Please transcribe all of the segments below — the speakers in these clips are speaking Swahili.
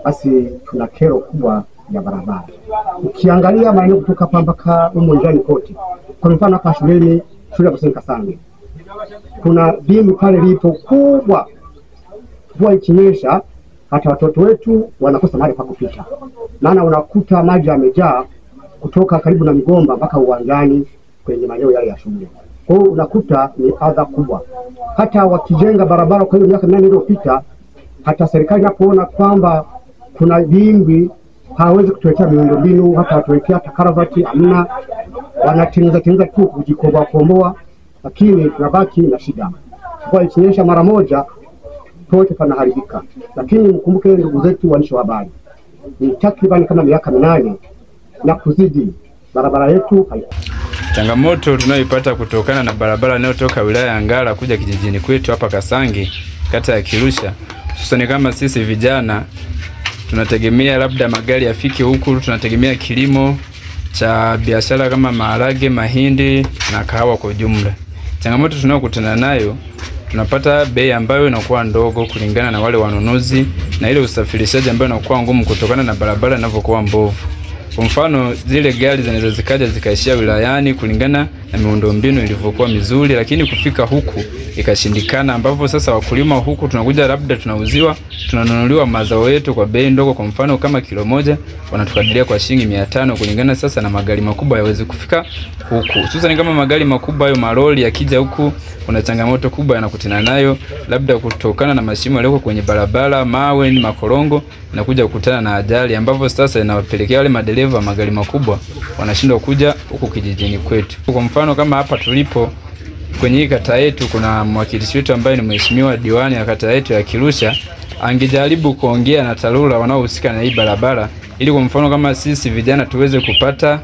basi tuna kero kubwa ya barabara. Ukiangalia maeneo kutoka Pambaka umonjani kote, kwa mfano hapa shuleni, shule ya Msingi Kasange, kuna dimbwi pale lipo kubwa. Mvua ikinyesha hata watoto wetu wanakosa mahali pa kupita. Maana unakuta maji yamejaa kutoka karibu na Migomba mpaka uwanjani kwenye maeneo yale ya shule. Kwa hiyo unakuta ni adha kubwa. Hata wakijenga barabara kwa hiyo miaka 8 iliyopita, hata serikali inapoona kwamba kuna dimbwi hawezi kutuwekea miundombinu, hata watuwekea hata karavati amna, wanatengeneza tu kujikomboa, lakini tunabaki na shida. Kwa ikinyesha mara moja pote panaharibika. Lakini mkumbuke ndugu zetu waandishi wa habari, ni takriban kama miaka 8 na kuzidi barabara yetu haipo. Changamoto tunayoipata kutokana na barabara inayotoka wilaya ya Ngara kuja kijijini kwetu hapa Kasange, kata ya Kirusha, hususan kama sisi vijana tunategemea labda magari yafike huku, tunategemea kilimo cha biashara kama maharage, mahindi na kahawa kwa jumla. Changamoto tunayokutana nayo, tunapata bei ambayo inakuwa ndogo kulingana na wale wanunuzi, na ile usafirishaji ambayo inakuwa ngumu kutokana na barabara inavyokuwa mbovu. Kwa mfano zile gari zinaweza zikaja zikaishia wilayani kulingana na miundombinu ilivyokuwa mizuri, lakini kufika huku ikashindikana, ambapo sasa wakulima huku tunakuja labda tunanunuliwa mazao yetu kwa bei ndogo. Kwa mfano kama kilo moja wanatukadiria kwa shilingi 500 kulingana sasa na magari makubwa yaweze kufika huku. Hususan kama magari makubwa hayo malori yakija huku, kuna changamoto kubwa yanakutana nayo, labda kutokana na mashimo yaliyoko kwenye barabara, mawe ni makorongo, na kuja kukutana na ajali, ambapo sasa inawapelekea wale madereva wa magari makubwa wanashindwa kuja huku kijijini kwetu. Kwa mfano kama hapa tulipo kwenye hii kata yetu, kuna mwakilishi wetu ambaye ni mheshimiwa diwani ya kata yetu ya Kirusha, angejaribu kuongea na TARURA wanaohusika na hii barabara, ili kwa mfano kama sisi vijana tuweze kupata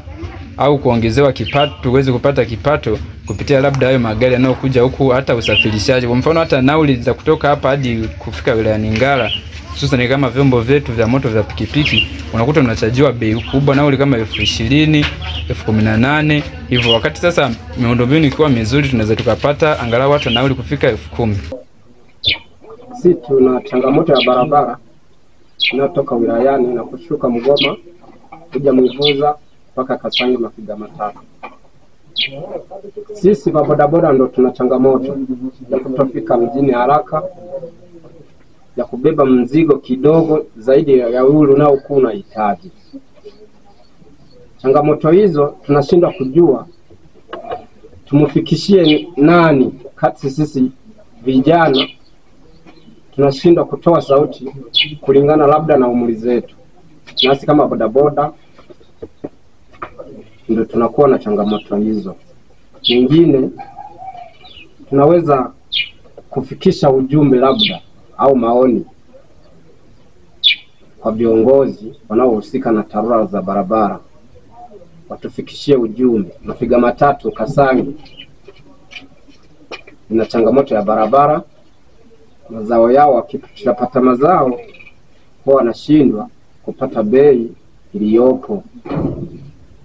au kuongezewa kipato, tuweze kupata kipato kupitia labda hayo magari yanayokuja huku, hata usafirishaji. Kwa mfano hata nauli za kutoka hapa hadi kufika wilayani Ngara, hususan kama vyombo vyetu vya moto vya pikipiki, unakuta tunachajiwa bei kubwa, nauli kama 20,000, 18,000 hivyo. Wakati sasa miundombinu ikiwa mizuri, tunaweza tukapata angalau hata nauli kufika 10,000. Sisi tuna changamoto ya barabara inatoka wilayani na kushuka Mgoma kuja Mwivuza mpaka Kasange mafiga matatu. Sisi bodaboda ndo tuna changamoto ya kutofika mjini haraka, ya kubeba mzigo kidogo zaidi ya ule unaokuwa unahitaji. Changamoto hizo tunashindwa kujua tumufikishie nani kati sisi vijana, tunashindwa kutoa sauti kulingana labda na umri zetu. Nasi kama bodaboda ndio tunakuwa na changamoto hizo. Nyingine tunaweza kufikisha ujumbe labda au maoni kwa viongozi wanaohusika na TARURA za barabara, watufikishie ujumbe. Mafiga matatu Kasange ina changamoto ya barabara, mazao yao wakipata mazao kwa wanashindwa kupata bei iliyopo,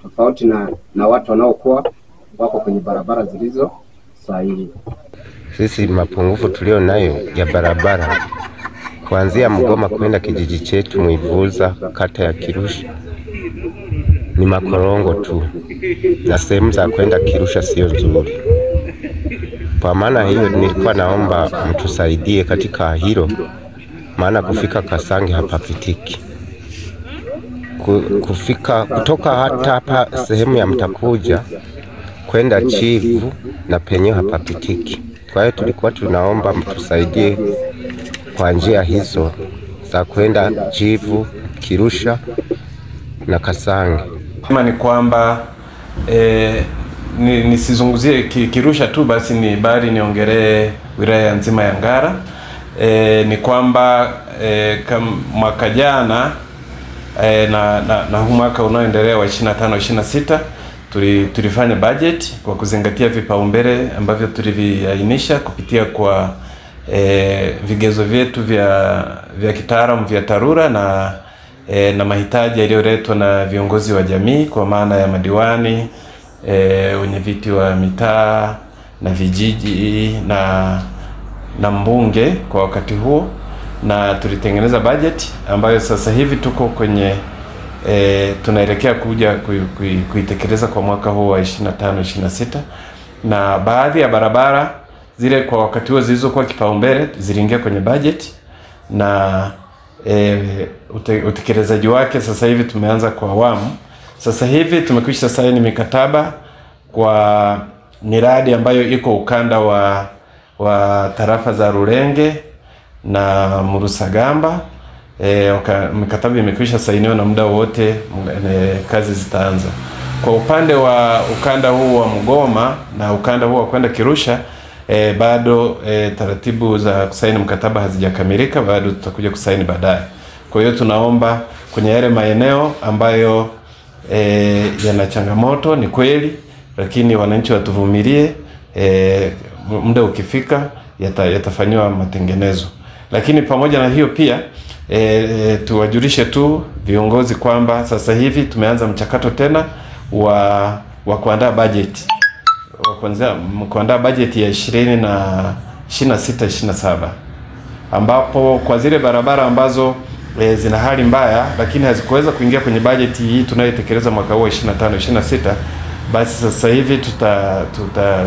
tofauti na watu wanaokuwa wako kwenye barabara zilizo sahihi. Sisi mapungufu tulio nayo ya barabara kuanzia Mgoma kwenda kijiji chetu Mwivuza kata ya Kirusha ni makorongo tu, na sehemu za kwenda Kirusha sio nzuri. Kwa maana hiyo nilikuwa naomba mtusaidie katika hilo, maana kufika Kasange hapapitiki. Kufika kutoka hata hapa sehemu ya Mtakuja kwenda Chivu na penye hapapitiki. Kwa hiyo tulikuwa tunaomba mtusaidie kwa njia hizo za kwenda Chivu, Kirusha na Kasange. Ni kwamba nisizunguzie Kirusha tu, basi ni bali niongelee wilaya nzima ya Ngara. Ni kwamba mwaka jana na huu mwaka unaoendelea wa 25-26 tulifanya budget kwa kuzingatia vipaumbele ambavyo tuliviainisha kupitia kwa vigezo vyetu vya kitaalamu vya TARURA na mahitaji yaliyoletwa na viongozi wa jamii, kwa maana ya madiwani, wenyeviti wa mitaa na vijiji na mbunge kwa wakati huo. na tulitengeneza budget ambayo sasa hivi tuko kwenye tunaelekea kuja kuitekeleza kwa mwaka huu wa 25-26, na baadhi ya barabara zile kwa wakati huo zilizokuwa kipaumbele ziliingia kwenye budget, na utekelezaji wake sasa hivi tumeanza kwa awamu. Sasa hivi tumekwisha saini mikataba kwa miradi ambayo iko ukanda wa tarafa za Rulenge na Murusagamba. Mikataba imekwisha sainiwa na muda wote kazi zitaanza. Kwa upande wa ukanda huu wa Mugoma na ukanda huu wa kwenda Kirusha, bado taratibu za kusaini mkataba hazijakamilika, bado tutakuja kusaini baadaye. Kwa hiyo tunaomba kwenye yale maeneo ambayo yana changamoto, ni kweli, lakini wananchi watuvumilie, muda ukifika yatafanywa matengenezo. Lakini pamoja na hiyo pia tuwajulishe tu viongozi kwamba sasa hivi tumeanza mchakato tena wa kuandaa budget. Kuandaa budget ya 26-27, ambapo kwa zile barabara ambazo zina hali mbaya lakini hazikuweza kuingia kwenye budget hii tunayotekeleza mwaka huu 25-26, basi sasa hivi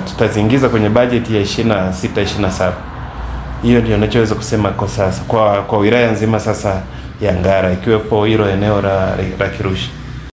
tutaziingiza kwenye budget ya 26-27. Hiyo ndio ninachoweza kusema kwa sasa kwa wilaya nzima sasa ya Ngara, ikiwepo hilo eneo la Kirusha.